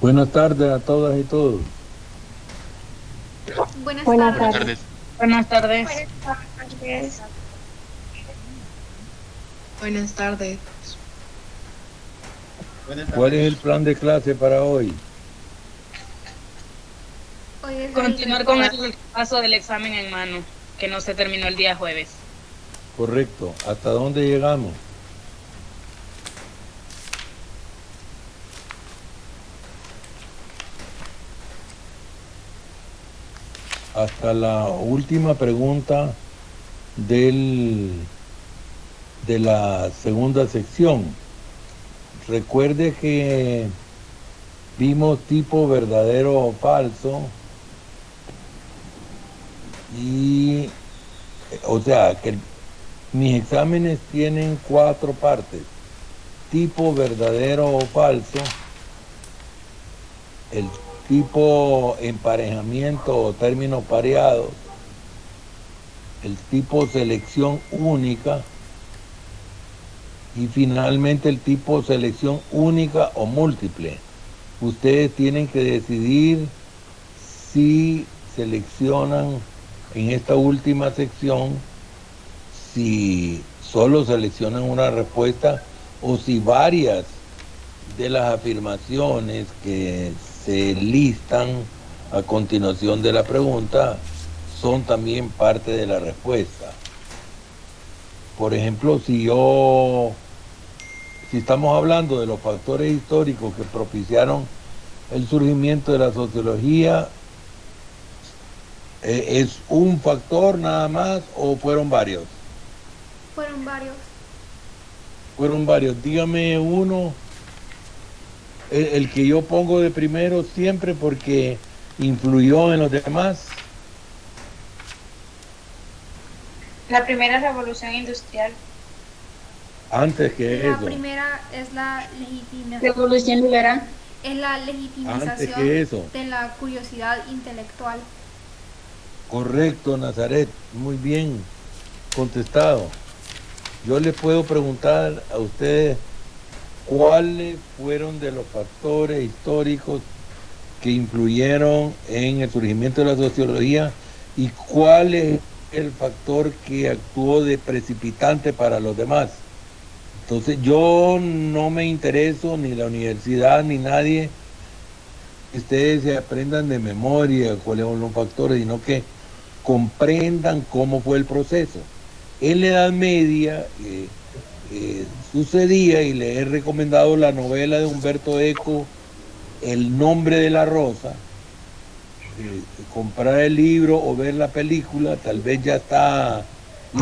Buenas tardes a todas y todos. Buenas Buenas Buenas tardes. tardes. tardes. Buenas tardes. Buenas tardes. ¿Cuál es el plan de clase para hoy? Hoy es Continuar con el paso del examen en mano, que no se terminó el día jueves. Correcto. ¿Hasta dónde llegamos? Hasta la última pregunta de la segunda sección. Recuerde que vimos tipo verdadero o falso y, o sea, que mis exámenes tienen 4 partes: tipo verdadero o falso, el tipo emparejamiento o términos pareados, el tipo selección única y finalmente el tipo selección única o múltiple. Ustedes tienen que decidir si seleccionan en esta última sección, si solo seleccionan una respuesta o si varias de las afirmaciones que se listan a continuación de la pregunta son también parte de la respuesta. Por ejemplo, si estamos hablando de los factores históricos que propiciaron el surgimiento de la sociología, ¿es un factor nada más o fueron varios? Fueron varios. Fueron varios. Dígame uno, el que yo pongo de primero siempre porque influyó en los demás. La primera revolución industrial. Antes que La eso. primera es la legitimación. Revolución liberal. Es la Antes legitimización que eso. de la curiosidad intelectual. Correcto, Nazaret. Muy bien contestado. Yo les puedo preguntar a ustedes cuáles fueron de los factores históricos que influyeron en el surgimiento de la sociología y cuál es el factor que actuó de precipitante para los demás. Entonces yo no me intereso, ni la universidad, ni nadie, que ustedes se aprendan de memoria cuáles son los factores, sino que comprendan cómo fue el proceso. En la Edad Media sucedía, y le he recomendado la novela de Humberto Eco, El nombre de la rosa. Comprar el libro o ver la película, tal vez ya está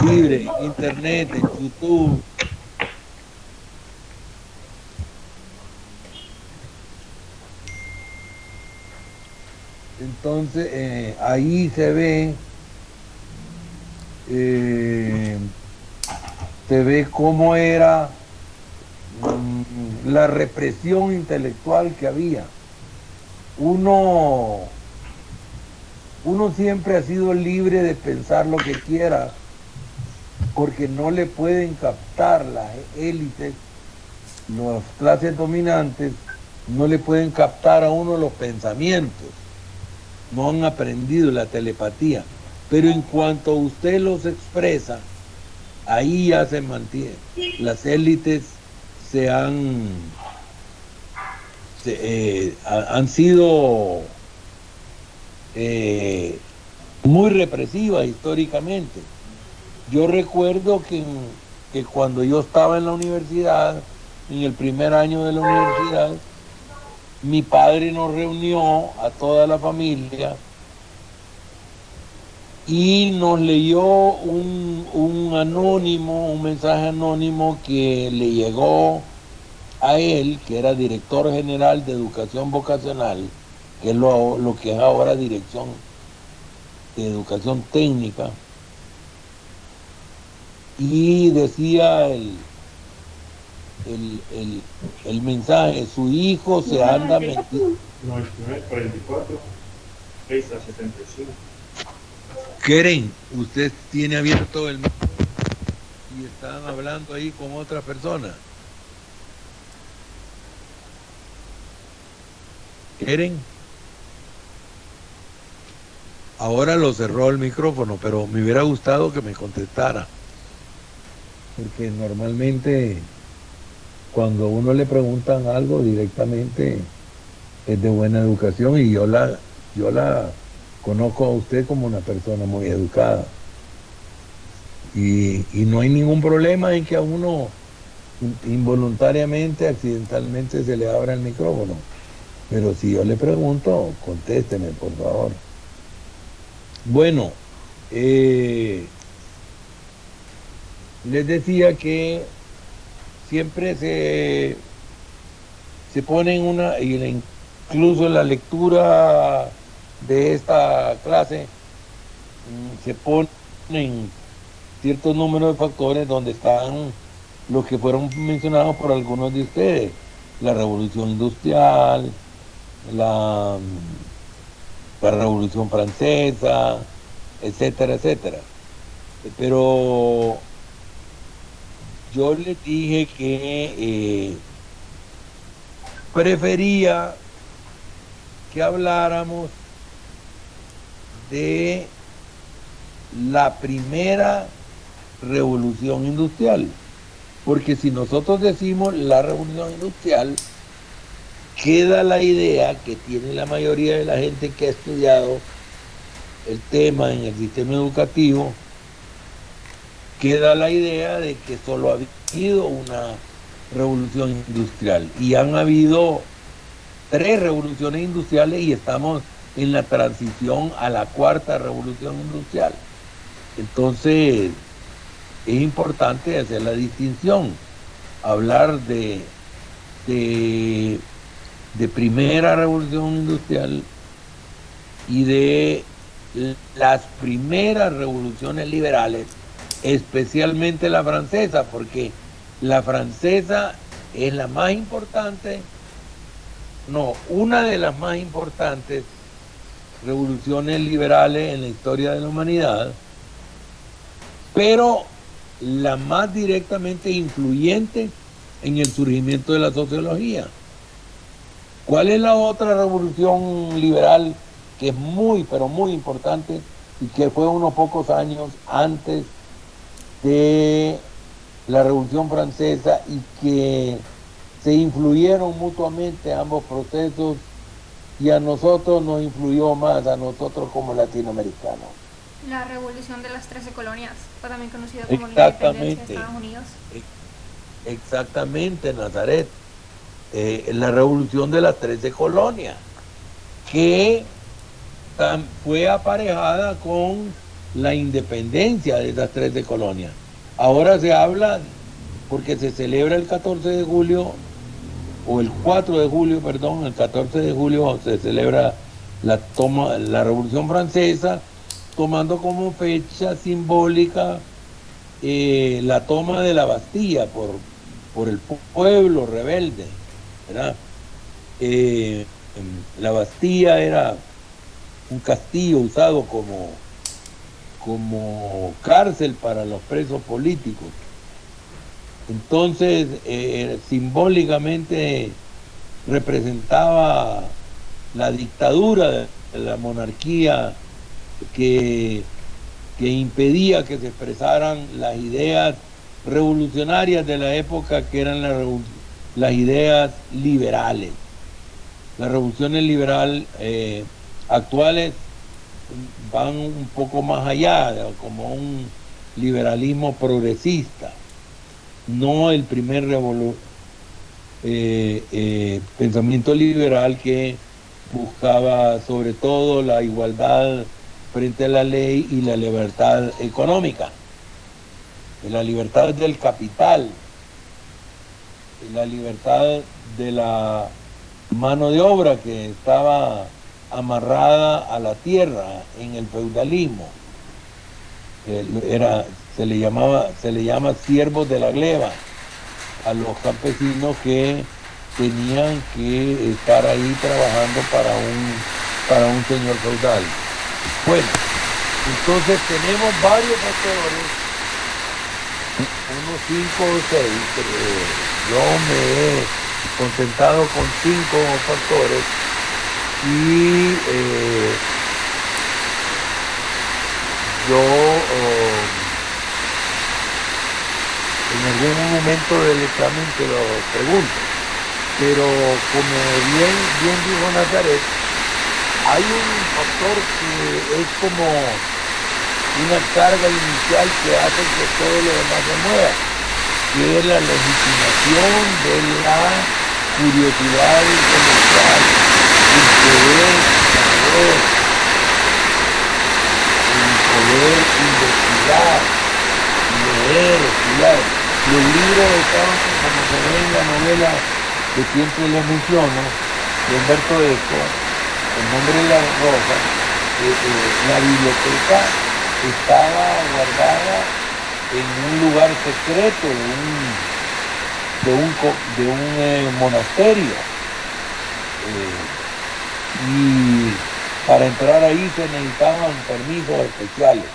libre en internet, en YouTube. Entonces ahí se ve cómo era la represión intelectual que había. Uno siempre ha sido libre de pensar lo que quiera, porque no le pueden captar las élites, las clases dominantes, no le pueden captar a uno los pensamientos. No han aprendido la telepatía. Pero en cuanto usted los expresa, ahí ya se mantiene. Las élites han sido muy represivas históricamente. Yo recuerdo que cuando yo estaba en la universidad, en el primer año de la universidad, mi padre nos reunió a toda la familia y nos leyó un anónimo, un mensaje anónimo que le llegó a él, que era director general de educación vocacional, que es lo que es ahora Dirección de Educación Técnica, y decía el mensaje: su hijo se anda metiendo. 99, 44, 6 a 75. Keren, usted tiene abierto el micro y están hablando ahí con otra persona. ¿Quieren? Ahora lo cerró el micrófono, pero me hubiera gustado que me contestara. Porque normalmente cuando a uno le preguntan algo directamente es de buena educación y yo la conozco a usted como una persona muy educada. Y no hay ningún problema en que a uno involuntariamente, accidentalmente se le abra el micrófono. Pero si yo le pregunto, contésteme, por favor. Bueno, les decía que siempre se pone en una, y incluso en la lectura de esta clase, se ponen ciertos números de factores donde están los que fueron mencionados por algunos de ustedes: la revolución industrial, la revolución francesa, etcétera, etcétera. Pero yo les dije que prefería que habláramos de la primera revolución industrial, porque si nosotros decimos la revolución industrial, queda la idea que tiene la mayoría de la gente que ha estudiado el tema en el sistema educativo, queda la idea de que solo ha habido una revolución industrial, y han habido 3 revoluciones industriales y estamos en la transición a la 4ª revolución industrial. Entonces es importante hacer la distinción, hablar de primera revolución industrial y de las primeras revoluciones liberales, especialmente la francesa, porque la francesa es la más importante, una de las más importantes revoluciones liberales en la historia de la humanidad, pero la más directamente influyente en el surgimiento de la sociología. ¿Cuál es la otra revolución liberal que es muy, pero muy importante y que fue unos pocos años antes de la Revolución Francesa y que se influyeron mutuamente ambos procesos, y a nosotros nos influyó más, a nosotros como latinoamericanos? La revolución de las 13 colonias, o también conocida como la independencia de Estados Unidos. Exactamente, Nazaret. La revolución de las 13 colonias, que fue aparejada con la independencia de esas 13 colonias. Ahora se habla, porque se celebra el 14 de julio, o el 4 de julio, perdón, el 14 de julio se celebra la Revolución Francesa, tomando como fecha simbólica la toma de la Bastilla por el pueblo rebelde, ¿verdad? La Bastilla era un castillo usado como cárcel para los presos políticos. Entonces, simbólicamente representaba la dictadura de la monarquía que impedía que se expresaran las ideas revolucionarias de la época, que eran las ideas liberales. Las revoluciones liberales actuales van un poco más allá, como un liberalismo progresista, no el primer pensamiento liberal que buscaba sobre todo la igualdad frente a la ley y la libertad económica, la libertad del capital, la libertad de la mano de obra que estaba amarrada a la tierra en el feudalismo. Se le llama siervos de la gleba a los campesinos que tenían que estar ahí trabajando para un señor feudal. Bueno, entonces tenemos varios factores, unos 5 o 6, yo me he contentado con 5 factores y yo en algún momento del examen te lo pregunto, pero como bien dijo Nazaret, hay un factor que es como una carga inicial que hace que todo lo demás se mueva, que es la legitimación de la curiosidad intelectual, el poder saber, el poder investigar, leer, estudiar. Los libros estaban, como se ve en la novela que siempre les menciono, de Humberto Eco, El nombre de la rosa, la biblioteca estaba guardada en un lugar secreto de un monasterio. Y para entrar ahí se necesitaban permisos especiales.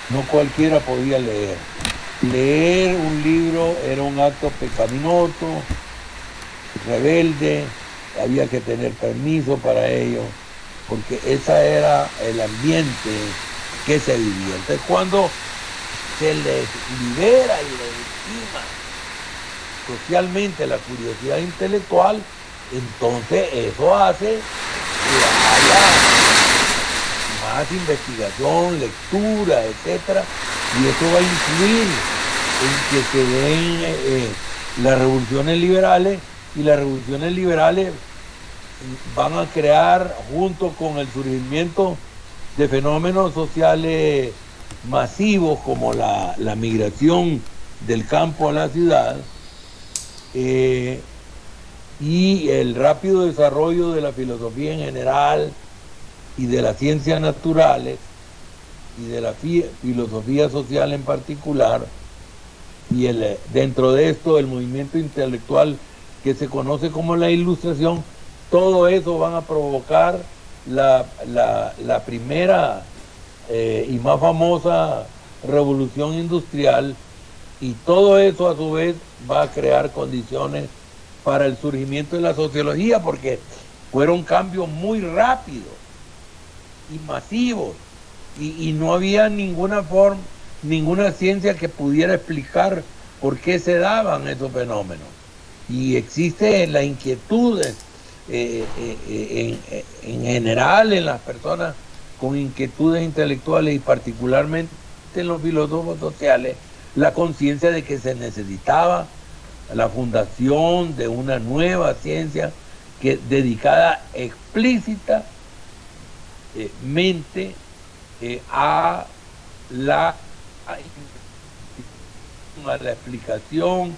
No cualquiera podía leer. Leer un libro era un acto pecaminoso, rebelde, había que tener permiso para ello, porque ese era el ambiente que se vivía. Entonces, cuando se les libera y legitima socialmente la curiosidad intelectual, entonces eso hace que haya más investigación, lectura, etcétera, y eso va a influir en que se den las revoluciones liberales, y las revoluciones liberales van a crear, junto con el surgimiento de fenómenos sociales masivos como la migración del campo a la ciudad, y el rápido desarrollo de la filosofía en general y de las ciencias naturales y de la filosofía social en particular, y dentro de esto el movimiento intelectual que se conoce como la Ilustración, todo eso van a provocar la primera y más famosa revolución industrial, y todo eso a su vez va a crear condiciones para el surgimiento de la sociología, porque fueron cambios muy rápidos y masivos, y no había ninguna ciencia que pudiera explicar por qué se daban esos fenómenos. Y existe la inquietud en general en las personas con inquietudes intelectuales, y particularmente en los filósofos sociales, la conciencia de que se necesitaba la fundación de una nueva ciencia dedicada explícitamente a la explicación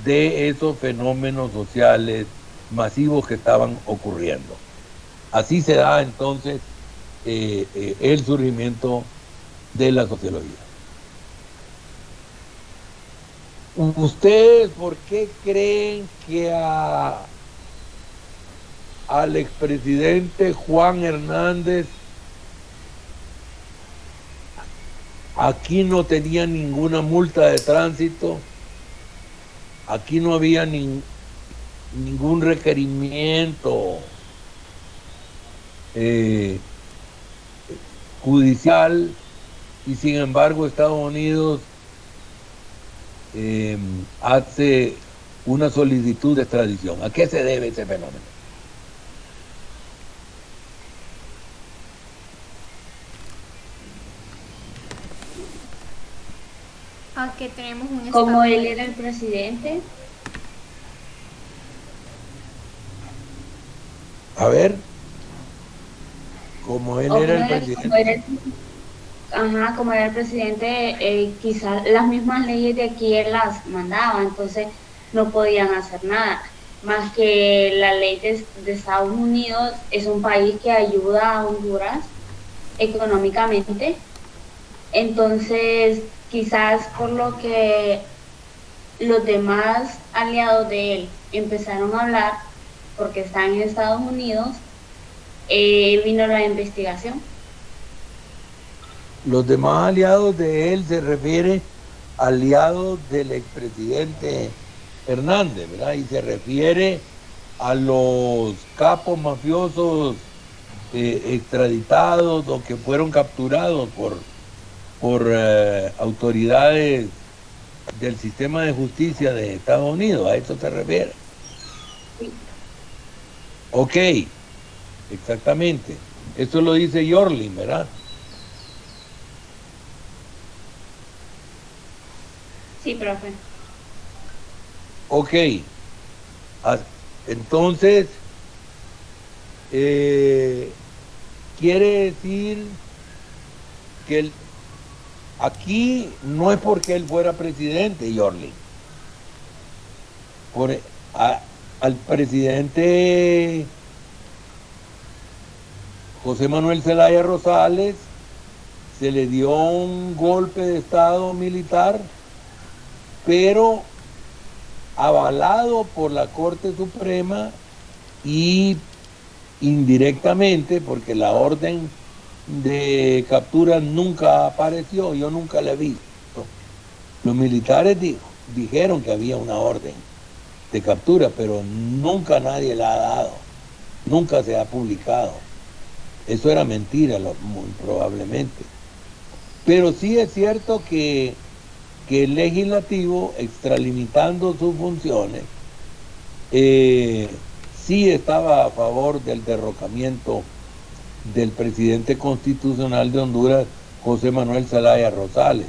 de esos fenómenos sociales masivos que estaban ocurriendo. Así se da entonces el surgimiento de la sociología. ¿Ustedes por qué creen que al expresidente Juan Hernández aquí no tenía ninguna multa de tránsito? Aquí no había ningún requerimiento judicial, y sin embargo Estados Unidos hace una solicitud de extradición. ¿A qué se debe ese fenómeno? A que tenemos un Como estado. él era el presidente, A ver, como él era el presidente. como era el presidente, quizás las mismas leyes de aquí él las mandaba, entonces no podían hacer nada. Más que la ley de Estados Unidos es un país que ayuda a Honduras económicamente, entonces quizás por lo que los demás aliados de él empezaron a hablar, porque están en Estados Unidos, vino la investigación. Los demás aliados de él se refiere aliados del expresidente Hernández, ¿verdad? Y se refiere a los capos mafiosos extraditados o que fueron capturados por autoridades del sistema de justicia de Estados Unidos. ¿A eso se refiere? Sí. Ok, exactamente. Eso lo dice Yorlin, ¿verdad? Sí, profe. Ok. Entonces, quiere decir que aquí no es porque él fuera presidente, Yorlin. Al presidente José Manuel Zelaya Rosales se le dio un golpe de estado militar, pero avalado por la Corte Suprema y indirectamente, porque la orden de captura nunca apareció, yo nunca la he visto. Los militares dijeron que había una orden de captura, pero nunca nadie la ha dado, nunca se ha publicado. Eso era mentira, muy probablemente. Pero sí es cierto que el legislativo, extralimitando sus funciones, sí estaba a favor del derrocamiento del presidente constitucional de Honduras, José Manuel Zelaya Rosales.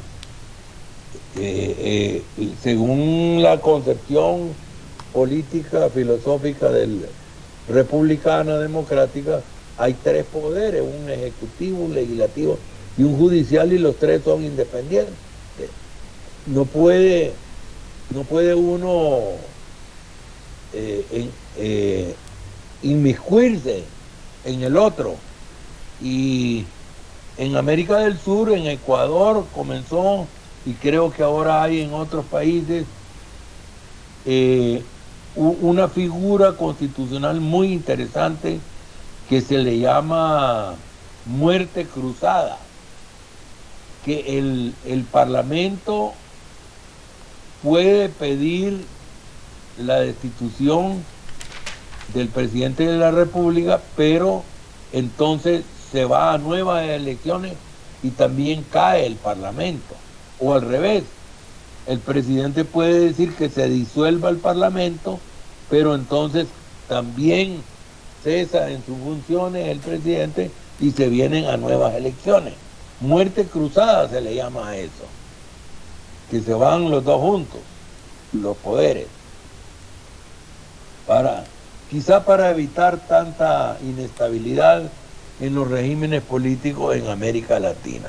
Según la concepción política, filosófica del republicana democrática, hay tres poderes, un ejecutivo, un legislativo y un judicial, y los tres son independientes. No puede uno inmiscuirse en el otro. Y en América del Sur, en Ecuador comenzó, y creo que ahora hay en otros países, una figura constitucional muy interesante que se le llama muerte cruzada, que el Parlamento puede pedir la destitución del presidente de la República, pero entonces se va a nuevas elecciones y también cae el Parlamento. O al revés, el presidente puede decir que se disuelva el Parlamento, pero entonces también cesa en sus funciones el presidente y se vienen a nuevas elecciones. Muerte cruzada se le llama a eso, que se van los dos juntos, los poderes, quizá para evitar tanta inestabilidad en los regímenes políticos en América Latina.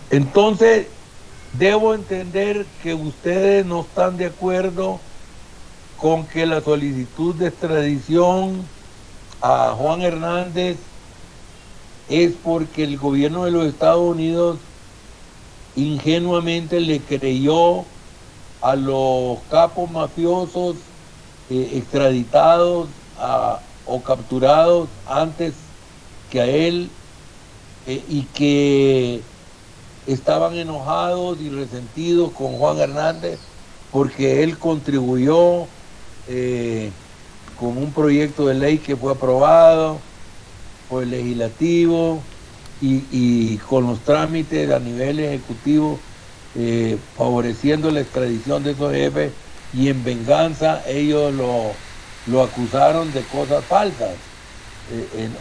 Entonces, debo entender que ustedes no están de acuerdo con que la solicitud de extradición a Juan Hernández es porque el gobierno de los Estados Unidos ingenuamente le creyó a los capos mafiosos extraditados o capturados antes que a él, y que estaban enojados y resentidos con Juan Hernández porque él contribuyó con un proyecto de ley que fue aprobado por el legislativo y con los trámites a nivel ejecutivo, favoreciendo la extradición de esos jefes, y en venganza ellos lo acusaron de cosas falsas.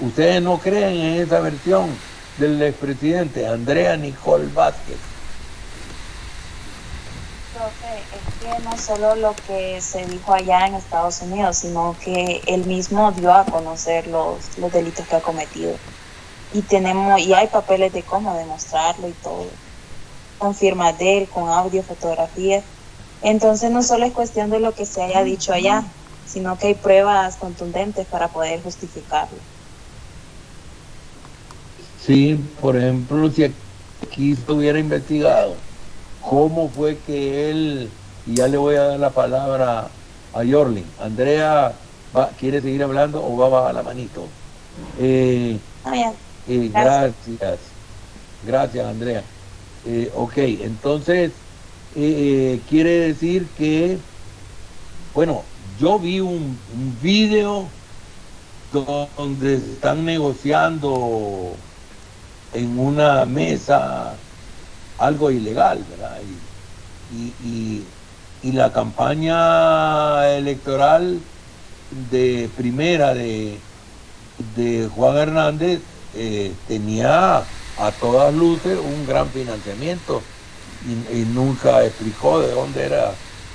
¿Ustedes no creen en esa versión del expresidente Andrea Nicole Vázquez? Profe, es que no solo lo que se dijo allá en Estados Unidos, sino que él mismo dio a conocer los delitos que ha cometido. Y hay papeles de cómo demostrarlo y todo, con firmas de él, con audio, fotografías. Entonces no solo es cuestión de lo que se haya dicho allá, sino que hay pruebas contundentes para poder justificarlo. Sí, por ejemplo, si aquí se hubiera investigado cómo fue que él, y ya le voy a dar la palabra a Yorlin. Andrea, ¿quiere seguir hablando o va a bajar la manito? Gracias, Andrea. Ok, entonces quiere decir que, bueno, yo vi un video donde están negociando en una mesa algo ilegal, ¿verdad? Y la campaña electoral de primera de Juan Hernández tenía a todas luces un gran financiamiento y nunca explicó de dónde era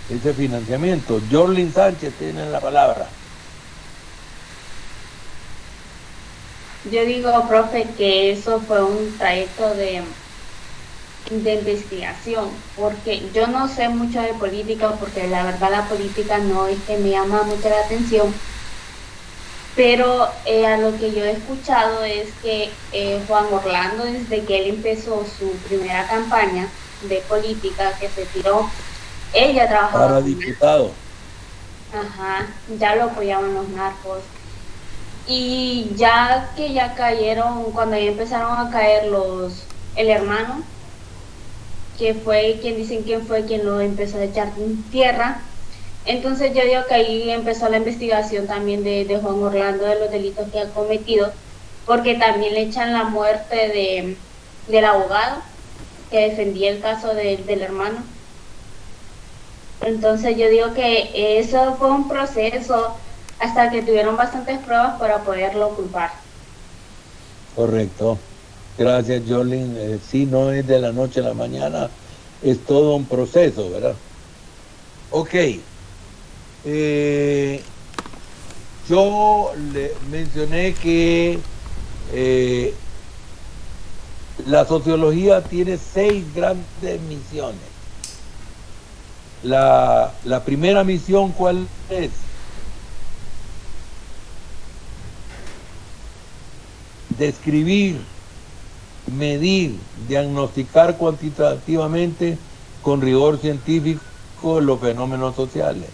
ese financiamiento. Jorlin Sánchez tiene la palabra. Yo digo, profe, que eso fue un trayecto de investigación, porque yo no sé mucho de política, porque la verdad la política no es que me llama mucho la atención, pero a lo que yo he escuchado es que Juan Orlando, desde que él empezó su primera campaña de política, que se tiró, ella trabajaba para diputado. Ajá, ya lo apoyaban los narcos. Y ya que ya cayeron, cuando ya empezaron a caer el hermano, que fue quien lo empezó a echar en tierra, entonces yo digo que ahí empezó la investigación también de Juan Orlando, de los delitos que ha cometido, porque también le echan la muerte del abogado que defendía el caso del hermano. Entonces yo digo que eso fue un proceso hasta que tuvieron bastantes pruebas para poderlo culpar. Correcto. Gracias, Jolín. Sí, no es de la noche a la mañana, es todo un proceso, ¿verdad? Ok. Yo le mencioné que la sociología tiene 6 grandes misiones. La primera misión, ¿cuál es? Describir, medir, diagnosticar cuantitativamente con rigor científico los fenómenos sociales.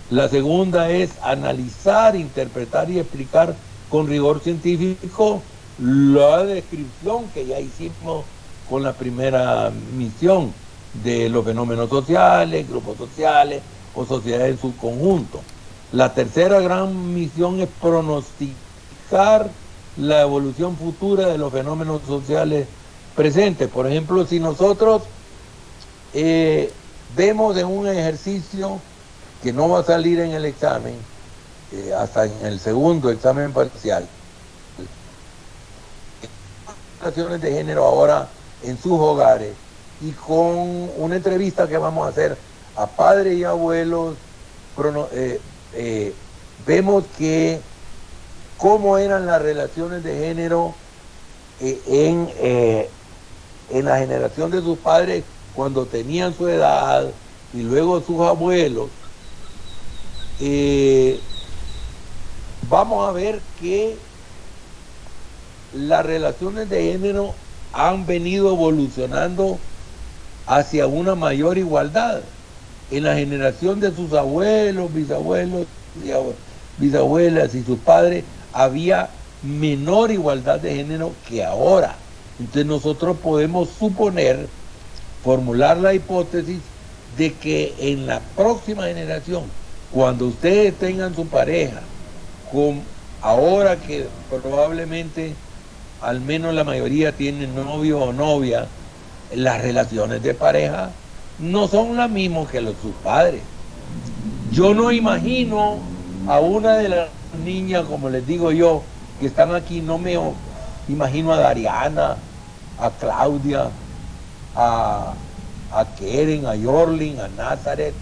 La segunda es analizar, interpretar y explicar con rigor científico la descripción que ya hicimos con la primera misión de los fenómenos sociales, grupos sociales o sociedades en su conjunto. La tercera gran misión es pronosticar la evolución futura de los fenómenos sociales presentes. Por ejemplo, si nosotros vemos en un ejercicio que no va a salir en el examen, hasta en el segundo examen parcial, relaciones de género ahora en sus hogares, y con una entrevista que vamos a hacer a padres y abuelos, vemos que cómo eran las relaciones de género en la generación de sus padres cuando tenían su edad y luego sus abuelos. Vamos a ver que las relaciones de género han venido evolucionando hacia una mayor igualdad. En la generación de sus abuelos, bisabuelas y sus padres había menor igualdad de género que ahora. Entonces nosotros podemos suponer, formular la hipótesis de que en la próxima generación, cuando ustedes tengan su pareja, ahora que probablemente al menos la mayoría tienen novio o novia, las relaciones de pareja no son las mismas que sus padres. Yo no imagino a una de las niñas, como les digo yo, que están aquí, no me imagino a Dariana, a Claudia, a Keren, a Jorlin, a Nazaret,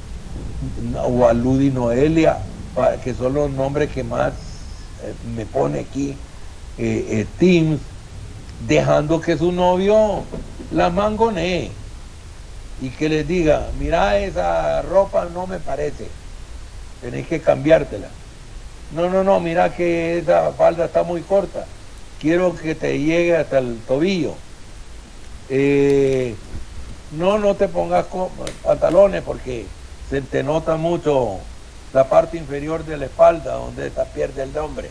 o a Ludy Noelia, que son los nombres que más me pone aquí Teams, dejando que su novio la mangonee y que les diga: mira, esa ropa no me parece, tenés que cambiártela. No, mira que esa falda está muy corta, quiero que te llegue hasta el tobillo. No te pongas pantalones porque se te nota mucho la parte inferior de la espalda donde está pierde el hombre,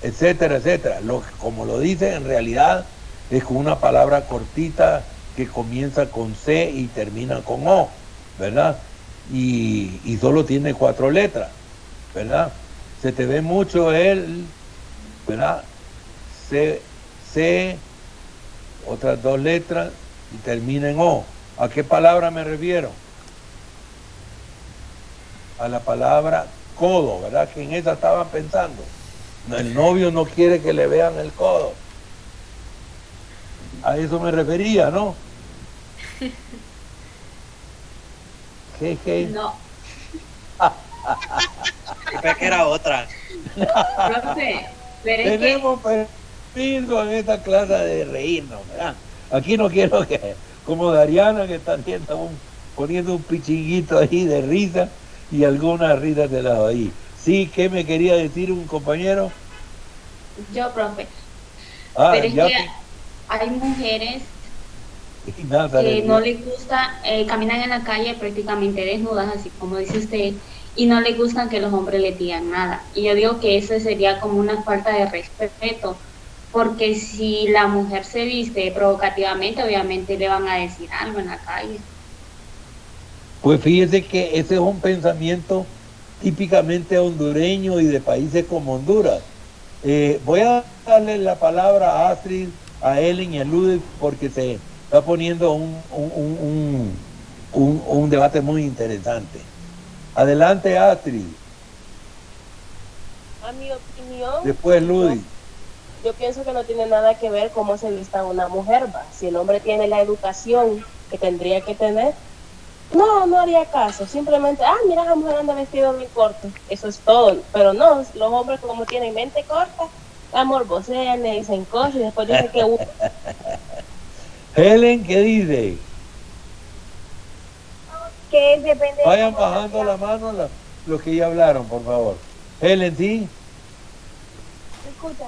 etcétera, etcétera. Como lo dice, en realidad es con una palabra cortita que comienza con C y termina con O, ¿verdad? y solo tiene 4 letras, ¿verdad? Se te ve mucho el, ¿verdad? C, otras 2 letras y termina en O. ¿A qué palabra me refiero? A la palabra codo, ¿verdad? Que en esa estaban pensando. El novio no quiere que le vean el codo. A eso me refería, ¿no? ¿Qué? No, Pensé que era otra. profe, pero es que Tenemos permiso en esta clase de reírnos, ¿verdad? Aquí no quiero que, como Dariana, que está poniendo un pichinguito ahí de risa y algunas risas de las ahí. Sí, ¿qué me quería decir un compañero? yo, profe, Ah, pero es ya. que hay mujeres Y nada, que no les gusta, caminan en la calle prácticamente desnudas, así como dice usted, y no les gustan que los hombres les digan nada. Y yo digo que eso sería como una falta de respeto, porque si la mujer se viste provocativamente, obviamente le van a decir algo en la calle. Pues fíjese que ese es un pensamiento típicamente hondureño y de países como Honduras. Voy a darle la palabra a Astrid, a Ellen y a Ludwig porque se está poniendo un debate muy interesante. Adelante, Astrid. A mi opinión, Después Ludwig. yo pienso que no tiene nada que ver cómo se vista una mujer, ¿va? Si el hombre tiene la educación que tendría que tener, no haría caso. Simplemente, mira, la mujer anda vestido muy corto. Eso es todo. Pero no, los hombres como tienen mente corta, morbosean, le dicen cosas y después dicen que Helen, ¿qué dice? Que depende. Vayan bajando la mano los que ya hablaron, por favor. Helen, ¿sí? Escucha.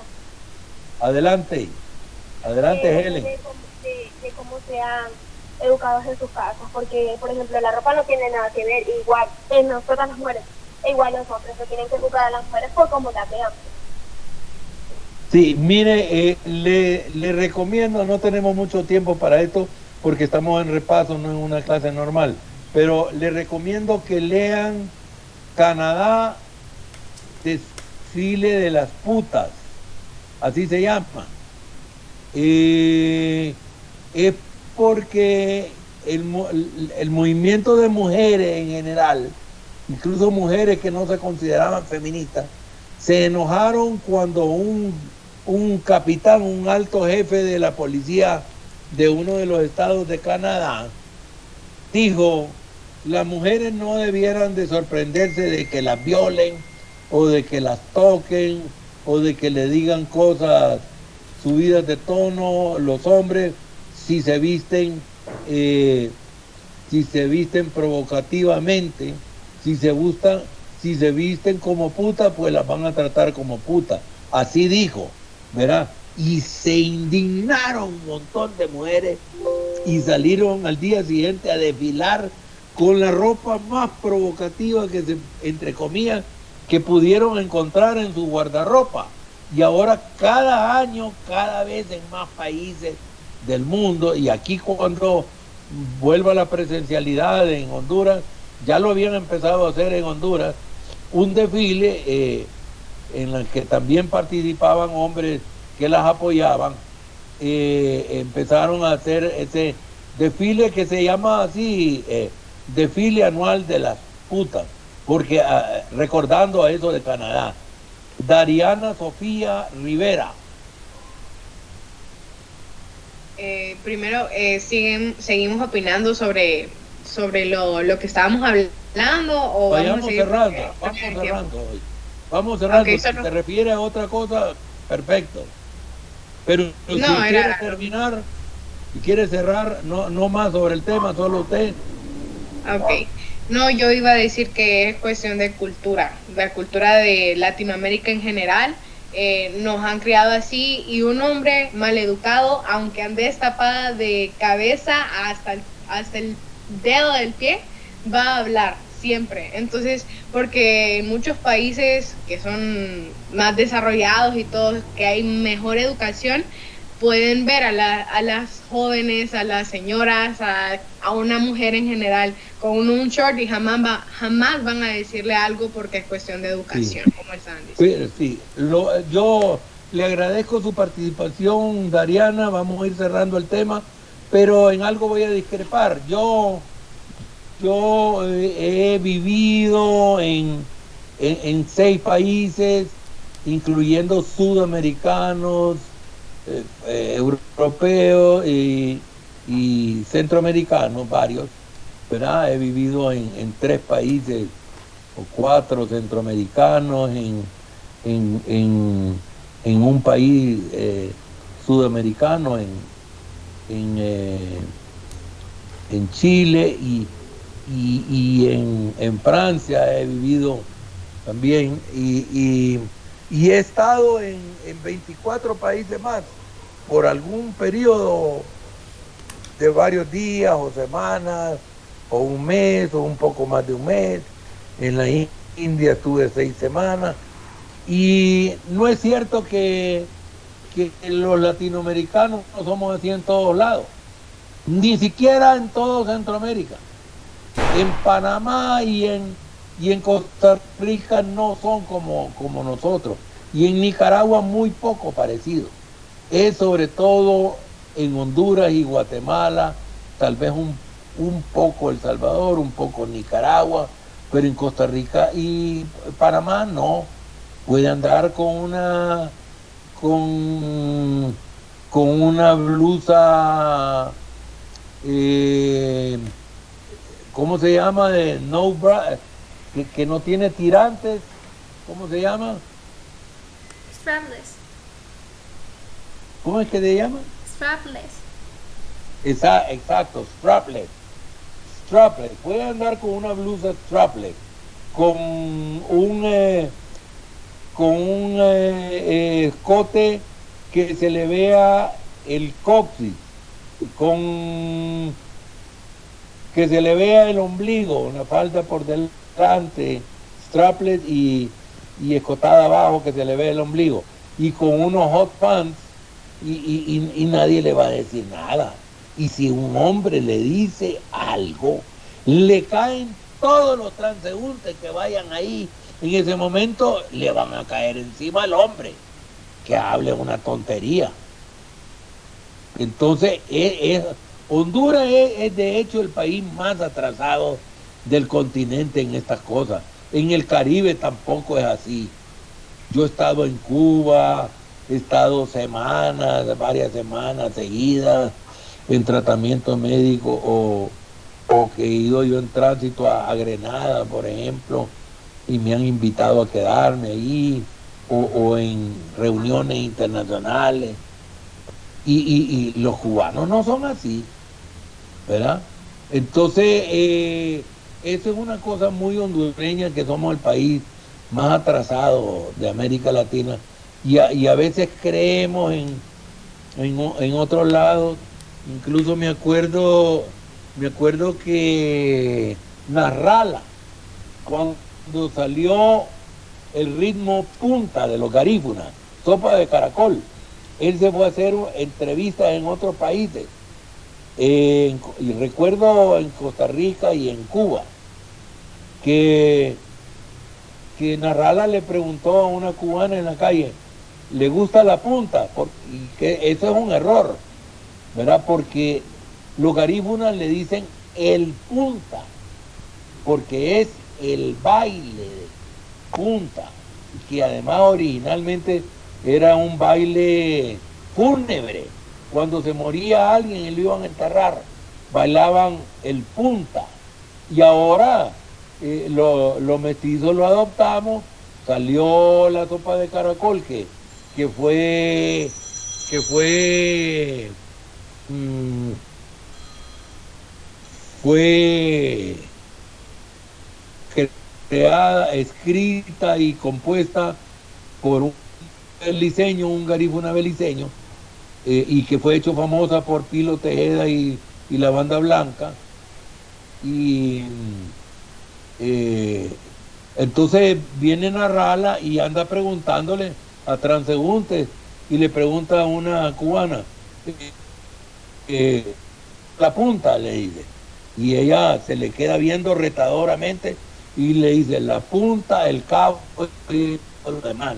Adelante. Adelante, Helen. De cómo sean educados en sus casas, porque, por ejemplo, la ropa no tiene nada que ver, igual nosotras las mujeres, igual los hombres se tienen que educar a las mujeres por cómo la vean. Sí, mire, le recomiendo, no tenemos mucho tiempo para esto porque estamos en repaso, no en una clase normal, pero le recomiendo que lean Canadá, desfile de las putas, así se llama. Es porque el movimiento de mujeres en general, incluso mujeres que no se consideraban feministas, se enojaron cuando un capitán, un alto jefe de la policía de uno de los estados de Canadá, dijo, las mujeres no debieran de sorprenderse de que las violen o de que las toquen o de que le digan cosas subidas de tono los hombres si se visten provocativamente, si se visten como puta, pues las van a tratar como puta. Así dijo, ¿verdad? Y se indignaron un montón de mujeres y salieron al día siguiente a desfilar con la ropa más provocativa que se, entre comillas, que pudieron encontrar en su guardarropa. Y ahora cada año, cada vez en más países del mundo, y aquí cuando vuelva la presencialidad en Honduras, ya lo habían empezado a hacer en Honduras, un desfile en el que también participaban hombres que las apoyaban, empezaron a hacer ese desfile que se llama así, desfile anual de las putas, porque recordando a eso de Canadá. Dariana Sofía Rivera. Primero, seguimos opinando sobre lo que estábamos hablando o Vamos vamos cerrando hoy. Vamos cerrando. Okay, si te refiere a otra cosa, perfecto. Pero si quiere terminar, si quiere cerrar, no más sobre el tema, solo usted. Ok. No, yo iba a decir que es cuestión de cultura, la cultura de Latinoamérica en general. Nos han criado así y un hombre maleducado, aunque ande destapada de cabeza hasta el dedo del pie, va a hablar siempre. Entonces, porque en muchos países que son más desarrollados y todos, que hay mejor educación, pueden ver a las jóvenes, a las señoras, a una mujer en general con un short y jamás van a decirle algo porque es cuestión de educación, Sí. como estaban diciendo. Sí, yo le agradezco su participación, Dariana. Vamos a ir cerrando el tema, pero en algo voy a discrepar. Yo he vivido en 6 países, incluyendo sudamericanos, europeos y centroamericanos, varios, ¿verdad? He vivido en 3 países o 4 centroamericanos, en un país sudamericano, en Chile y en Francia he vivido también, y he estado en 24 países más por algún periodo de varios días o semanas o un mes o un poco más de un mes. En la India estuve 6 semanas, y no es cierto que los latinoamericanos no somos así en todos lados, ni siquiera en todo Centroamérica. En Panamá y en Costa Rica no son como nosotros, y en Nicaragua muy poco parecido. Es sobre todo en Honduras y Guatemala, tal vez un poco El Salvador, un poco Nicaragua, pero en Costa Rica y Panamá no. Puede andar con una blusa, ¿cómo se llama? De no bra, que no tiene tirantes. ¿Cómo se llama? Strapless. ¿Cómo es que se llama? Strapless. Exacto, strapless. Strapless. Puede andar con una blusa strapless, con un escote que se le vea el coxis, con que se le vea el ombligo, una falda por delante, strapless y escotada abajo, que se le vea el ombligo, y con unos hot pants, y nadie le va a decir nada. Y si un hombre le dice algo, le caen todos los transeúntes que vayan ahí. En ese momento le van a caer encima al hombre que hable una tontería. Entonces, Honduras es de hecho el país más atrasado del continente en estas cosas. En el Caribe tampoco es así. Yo he estado en Cuba, he estado varias semanas seguidas en tratamiento médico, o que he ido yo en tránsito a Grenada, por ejemplo, y me han invitado a quedarme ahí, o en reuniones internacionales, y los cubanos no son así, ¿verdad? Entonces, eso es una cosa muy hondureña, que somos el país más atrasado de América Latina, y a veces creemos en otros lados. Incluso me acuerdo que Narrala, cuando salió el ritmo punta de los garífunas, sopa de caracol, él se fue a hacer entrevistas en otros países, y recuerdo en Costa Rica y en Cuba, que Narrala le preguntó a una cubana en la calle, ¿le gusta la punta? Y que eso es un error, ¿verdad? Porque los garífunas le dicen el punta, porque es el baile de punta, que además originalmente era un baile fúnebre. Cuando se moría alguien y lo iban a enterrar, bailaban el punta. Y ahora los mestizos lo adoptamos, salió la sopa de caracol, que fue creada, escrita y compuesta por un garífuna beliceño, y que fue hecho famosa por Pilo Tejeda y la Banda Blanca. Y entonces viene Narrala y anda preguntándole a transeúntes, y le pregunta a una cubana, la punta, le dice, y ella se le queda viendo retadoramente y le dice la punta, el cabo y todo lo demás.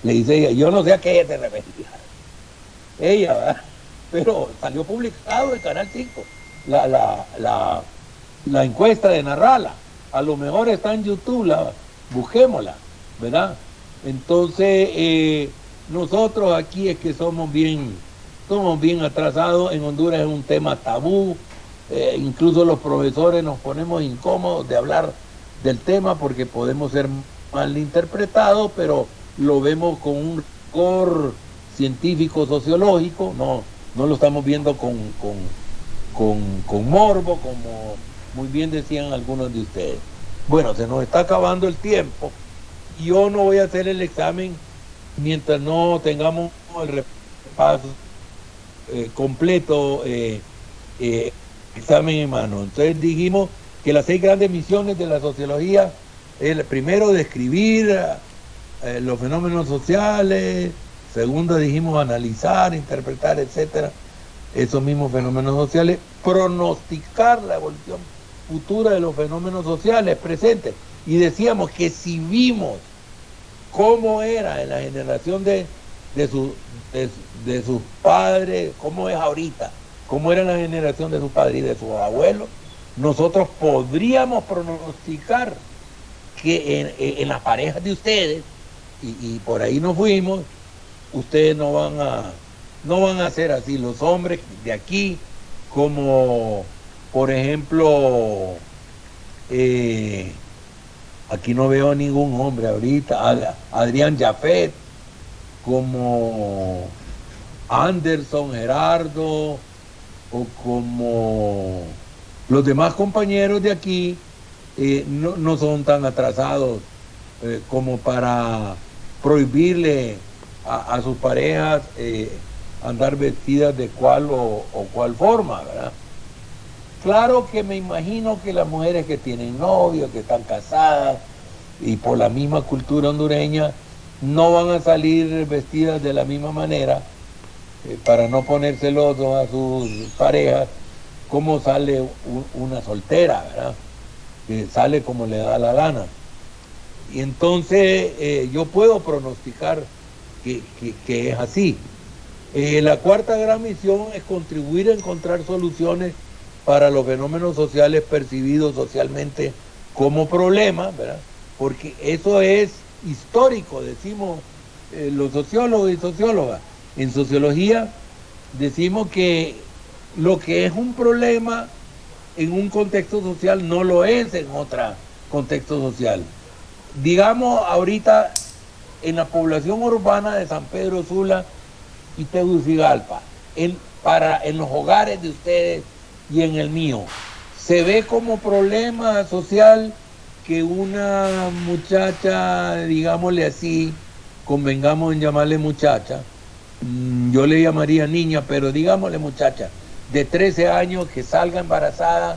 Le dice ella, yo no sé a qué ella se refería. Ella, ¿verdad? Pero salió publicado en Canal 5 la encuesta de Narrala. A lo mejor está en YouTube, busquémosla, ¿verdad? Entonces, nosotros aquí es que somos bien atrasados. En Honduras es un tema tabú. Incluso los profesores nos ponemos incómodos de hablar del tema porque podemos ser malinterpretados, pero lo vemos con un rigor científico sociológico, no lo estamos viendo con morbo, como muy bien decían algunos de ustedes. Bueno, se nos está acabando el tiempo. Yo no voy a hacer el examen mientras no tengamos el repaso completo, examen en mano. Entonces dijimos que las 6 grandes misiones de la sociología es primero describir los fenómenos sociales, segundo dijimos analizar, interpretar, etcétera, esos mismos fenómenos sociales, pronosticar la evolución futura de los fenómenos sociales presentes. Y decíamos que si vimos cómo era en la generación de sus padres, cómo es ahorita, cómo era la generación de sus padres y de sus abuelos, nosotros podríamos pronosticar que en las parejas de ustedes, y por ahí nos fuimos, ustedes no van a ser así. Los hombres de aquí, como por ejemplo, aquí no veo ningún hombre ahorita, Adrián Jafet, como Anderson, Gerardo, o como los demás compañeros de aquí, no son tan atrasados como para prohibirle a sus parejas andar vestidas de cual o cual forma, ¿verdad? Claro que me imagino que las mujeres que tienen novios, que están casadas, y por la misma cultura hondureña, no van a salir vestidas de la misma manera para no poner celosos a sus parejas, como sale una soltera, ¿verdad? Que sale como le da la gana. Y entonces yo puedo pronosticar que es así. La 4ª gran misión es contribuir a encontrar soluciones para los fenómenos sociales percibidos socialmente como problemas, ¿verdad? Porque eso es histórico, decimos los sociólogos y sociólogas. En sociología decimos que lo que es un problema en un contexto social no lo es en otro contexto social. Digamos ahorita en la población urbana de San Pedro Sula y Tegucigalpa, en los hogares de ustedes y en el mío, se ve como problema social que una muchacha, digámosle así, convengamos en llamarle muchacha, yo le llamaría niña, pero digámosle muchacha, de 13 años que salga embarazada,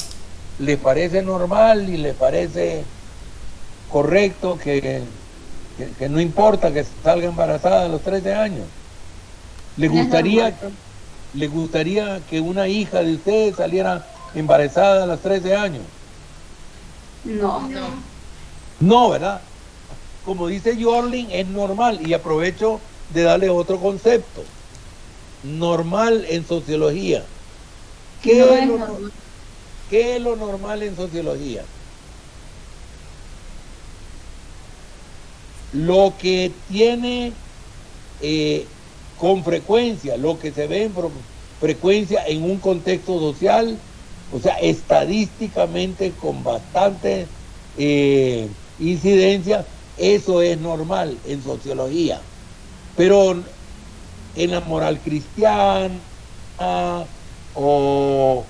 ¿les parece normal y les parece correcto que no importa que salga embarazada a los 13 años? ¿Les gustaría que una hija de ustedes saliera embarazada a los 13 años? No, ¿verdad? Como dice Jorlin, es normal, y aprovecho de darle otro concepto. Normal en sociología. ¿Qué es lo normal en sociología? Lo que tiene con frecuencia, lo que se ve en frecuencia en un contexto social, o sea, estadísticamente con bastante incidencia, eso es normal en sociología. Pero en la moral cristiana o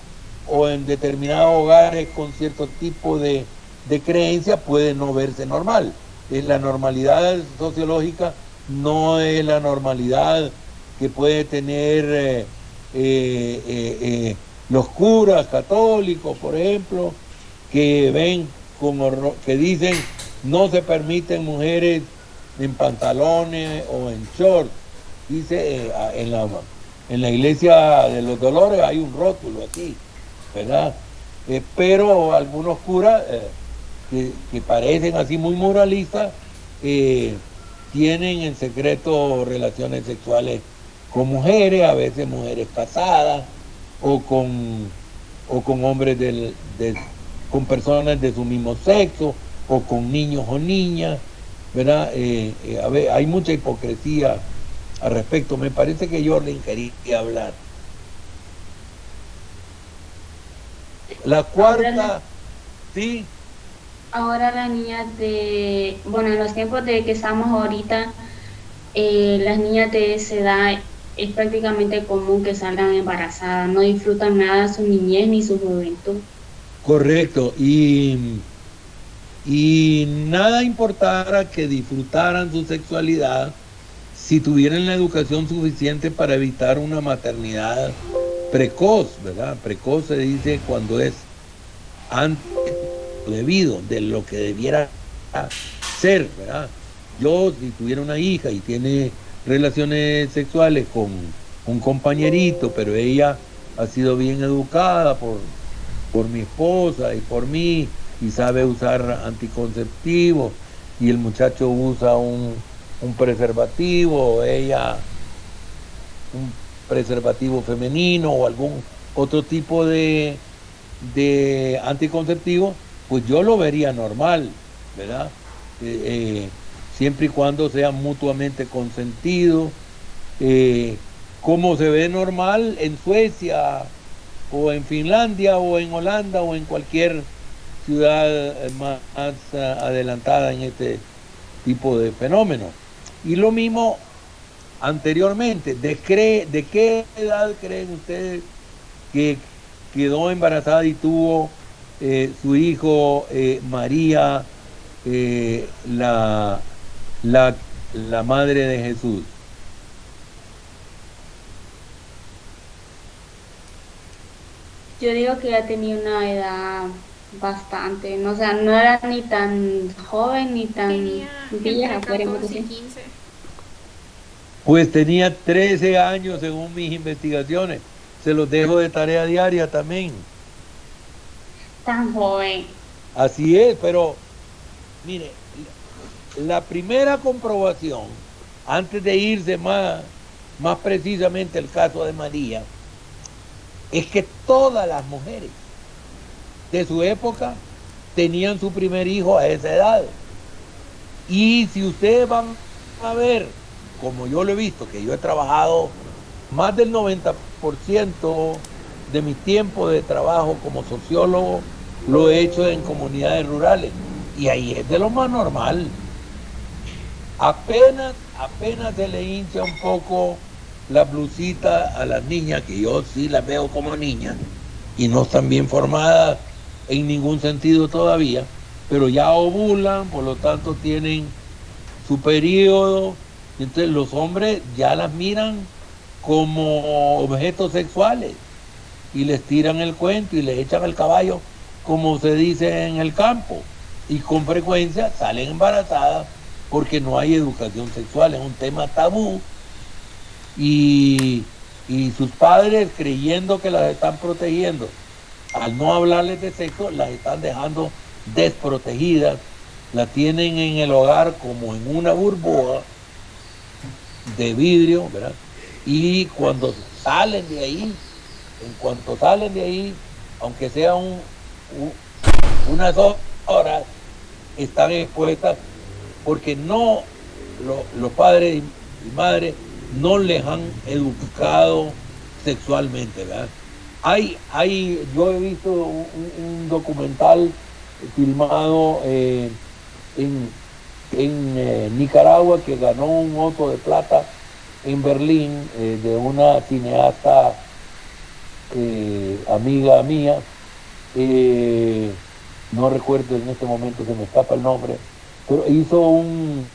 en determinados hogares con cierto tipo de creencia puede no verse normal. La normalidad sociológica no es la normalidad que puede tener los curas católicos, por ejemplo, que ven como que dicen no se permiten mujeres en pantalones o en shorts. Dice en la iglesia de los Dolores hay un rótulo aquí, ¿verdad? pero algunos curas que parecen así muy moralistas, tienen en secreto relaciones sexuales con mujeres, a veces mujeres casadas, o con hombres con personas de su mismo sexo, o con niños o niñas, ¿verdad? Hay mucha hipocresía al respecto. Me parece que Jordan quería hablar. La cuarta, sí. Ahora las niñas en los tiempos de que estamos ahorita, las niñas de esa edad es prácticamente común que salgan embarazadas, no disfrutan nada su niñez ni su juventud. Correcto, y nada importara que disfrutaran su sexualidad si tuvieran la educación suficiente para evitar una maternidad precoz, ¿verdad? Precoz se dice cuando es antes debido de lo que debiera ser, ¿verdad? Yo, si tuviera una hija y tiene relaciones sexuales con un compañerito, pero ella ha sido bien educada por mi esposa y por mí, y sabe usar anticonceptivos, y el muchacho usa un preservativo, o ella un preservativo femenino o algún otro tipo de anticonceptivo, pues yo lo vería normal, ¿verdad? Siempre y cuando sea mutuamente consentido, como se ve normal en Suecia o en Finlandia o en Holanda o en cualquier ciudad más adelantada en este tipo de fenómenos. Y lo mismo anteriormente. ¿De qué edad creen ustedes que quedó embarazada y tuvo su hijo María, la madre de Jesús? Yo digo que ya tenía una edad bastante, no, o sea, no era ni tan joven ni tan vieja, podríamos decir. 15. Pues tenía 13 años según mis investigaciones. Se los dejo de tarea diaria también. Tan joven. Así es, pero mire, la primera comprobación, antes de irse más precisamente al caso de María, es que todas las mujeres de su época tenían su primer hijo a esa edad. Y si ustedes van a ver, como yo lo he visto, que yo he trabajado más del 90% de mi tiempo de trabajo como sociólogo, lo he hecho en comunidades rurales, y ahí es de lo más normal. Apenas se le hincha un poco la blusita a las niñas, que yo sí las veo como niñas, y no están bien formadas en ningún sentido todavía, pero ya ovulan, por lo tanto tienen su periodo. Entonces los hombres ya las miran como objetos sexuales y les tiran el cuento y les echan el caballo, como se dice en el campo, y con frecuencia salen embarazadas porque no hay educación sexual, es un tema tabú, y sus padres, creyendo que las están protegiendo, al no hablarles de sexo, las están dejando desprotegidas, las tienen en el hogar como en una burbuja de vidrio, ¿verdad? Y cuando salen de ahí, aunque sea unas horas, están expuestas porque los padres y madres no les han educado sexualmente, ¿verdad? Yo he visto un documental filmado en Nicaragua, que ganó un Oso de Plata en Berlín, de una cineasta amiga mía, no recuerdo en este momento, se me escapa el nombre, pero hizo un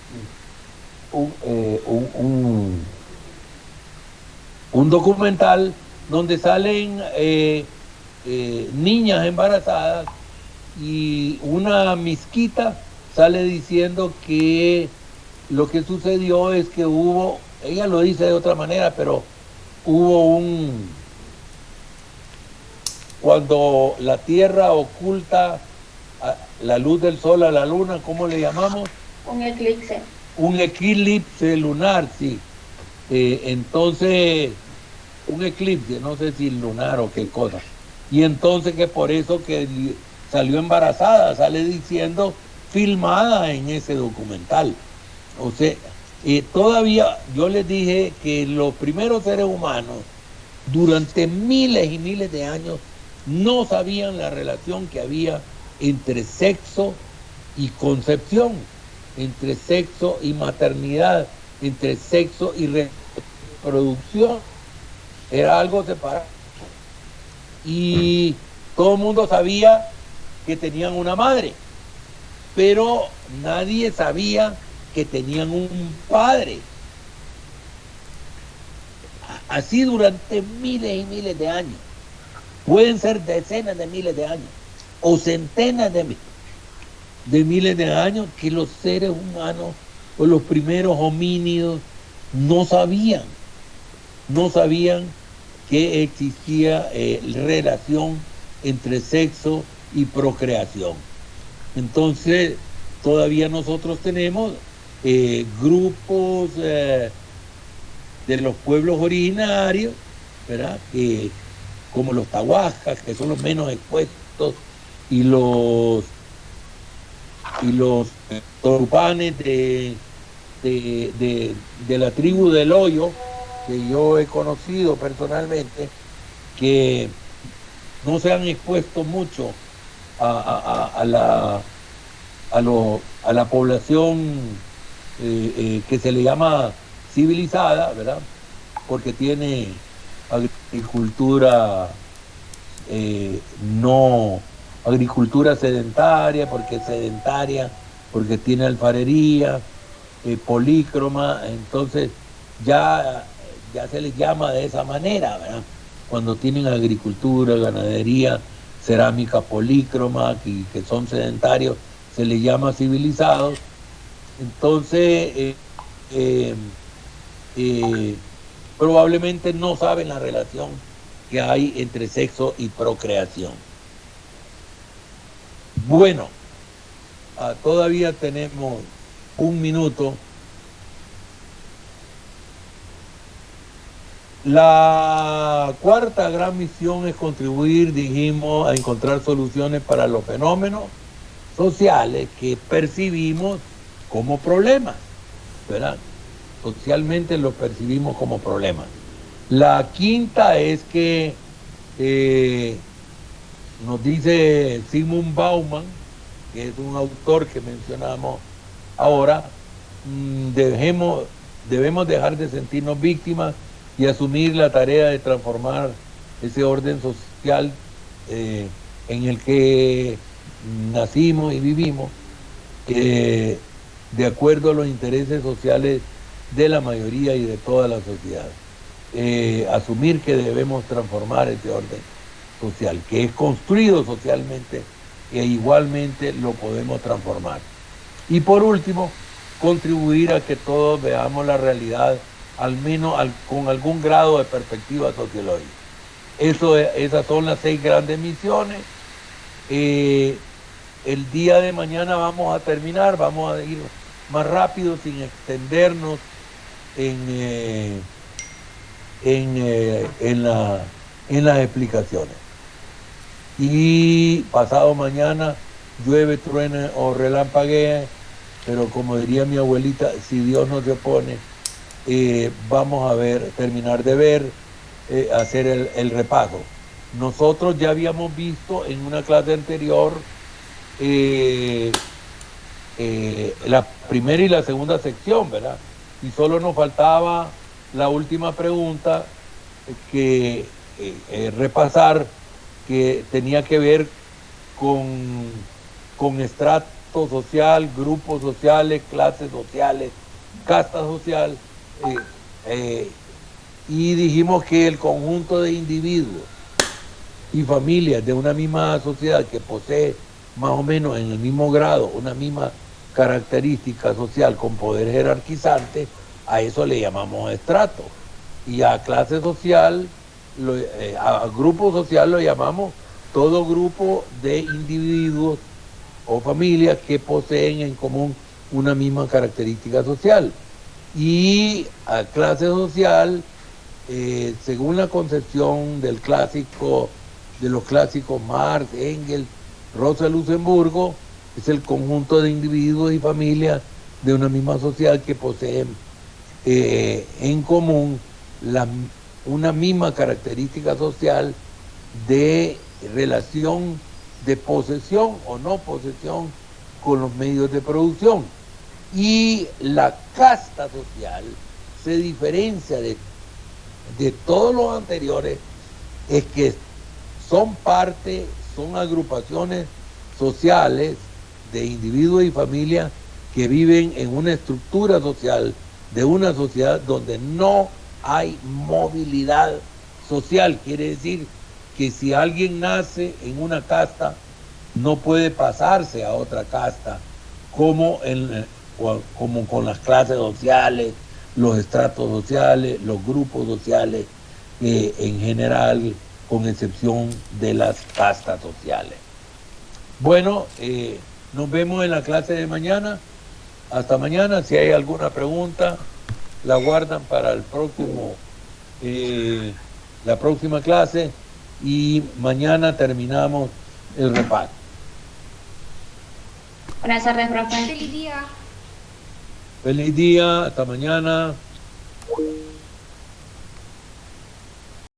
documental donde salen niñas embarazadas, y una misquita sale diciendo que lo que sucedió es que ella lo dice de otra manera, pero hubo cuando la Tierra oculta la luz del sol a la luna, ¿cómo le llamamos? Un eclipse. Un eclipse lunar, sí. Entonces, un eclipse, no sé si lunar o qué cosa. Y entonces que por eso que salió embarazada, sale diciendo, filmada en ese documental. O sea, todavía yo les dije que los primeros seres humanos, durante miles y miles de años, no sabían la relación que había entre sexo y concepción, entre sexo y maternidad, entre sexo y reproducción. Era algo separado. Y todo el mundo sabía que tenían una madre, pero nadie sabía que tenían un padre. Así durante miles y miles de años. Pueden ser decenas de miles de años o centenas de miles de años que los seres humanos o los primeros homínidos no sabían que existía relación entre sexo y procreación. Entonces todavía nosotros tenemos grupos de los pueblos originarios, ¿verdad? Como los tahuascas, que son los menos expuestos, y los torupanes de la tribu del Hoyo, que yo he conocido personalmente, que no se han expuesto mucho a la población que se le llama civilizada, ¿verdad? Porque tiene agricultura agricultura sedentaria, porque es sedentaria, porque tiene alfarería, polícroma, entonces ya se les llama de esa manera, ¿verdad? Cuando tienen agricultura, ganadería, cerámica, polícroma, que son sedentarios, se les llama civilizados. Entonces probablemente no saben la relación que hay entre sexo y procreación. Bueno, todavía tenemos un minuto. La cuarta gran misión es contribuir, dijimos, a encontrar soluciones para los fenómenos sociales que percibimos como problemas, ¿verdad? Socialmente los percibimos como problemas. La quinta es que nos dice Zygmunt Bauman, que es un autor que mencionamos ahora, debemos dejar de sentirnos víctimas y asumir la tarea de transformar ese orden social en el que nacimos y vivimos, de acuerdo a los intereses sociales de la mayoría y de toda la sociedad. Asumir que debemos transformar ese orden social, que es construido socialmente, e igualmente lo podemos transformar. Y por último, contribuir a que todos veamos la realidad al menos con algún grado de perspectiva sociológica. Esas son las 6 grandes misiones. El día de mañana vamos a terminar, vamos a ir más rápido sin extendernos en las explicaciones. Y pasado mañana llueve, truena o relampaguea, pero como diría mi abuelita, si Dios no se opone, vamos a terminar de ver, hacer el repaso. Nosotros ya habíamos visto en una clase anterior la primera y la segunda sección, ¿verdad? Y solo nos faltaba la última pregunta que repasar, que tenía que ver con estrato social, grupos sociales, clases sociales, casta social, y dijimos que el conjunto de individuos y familias de una misma sociedad que posee más o menos en el mismo grado una misma característica social con poder jerarquizante, a eso le llamamos estrato, y a clase social, a grupo social lo llamamos todo grupo de individuos o familias que poseen en común una misma característica social. Y a clase social, según la concepción de los clásicos Marx, Engels, Rosa Luxemburgo, es el conjunto de individuos y familias de una misma sociedad que poseen en común una misma característica social de relación de posesión o no posesión con los medios de producción. Y la casta social se diferencia de todos los anteriores, es que son agrupaciones sociales de individuos y familias que viven en una estructura social de una sociedad donde no hay movilidad social. Quiere decir que si alguien nace en una casta, no puede pasarse a otra casta, como con las clases sociales, los estratos sociales, los grupos sociales, en general, con excepción de las castas sociales. Bueno, nos vemos en la clase de mañana. Hasta mañana. Si hay alguna pregunta, la guardan para la próxima clase, y mañana terminamos el repaso. Buenas tardes, profe. Feliz día. Feliz día, hasta mañana.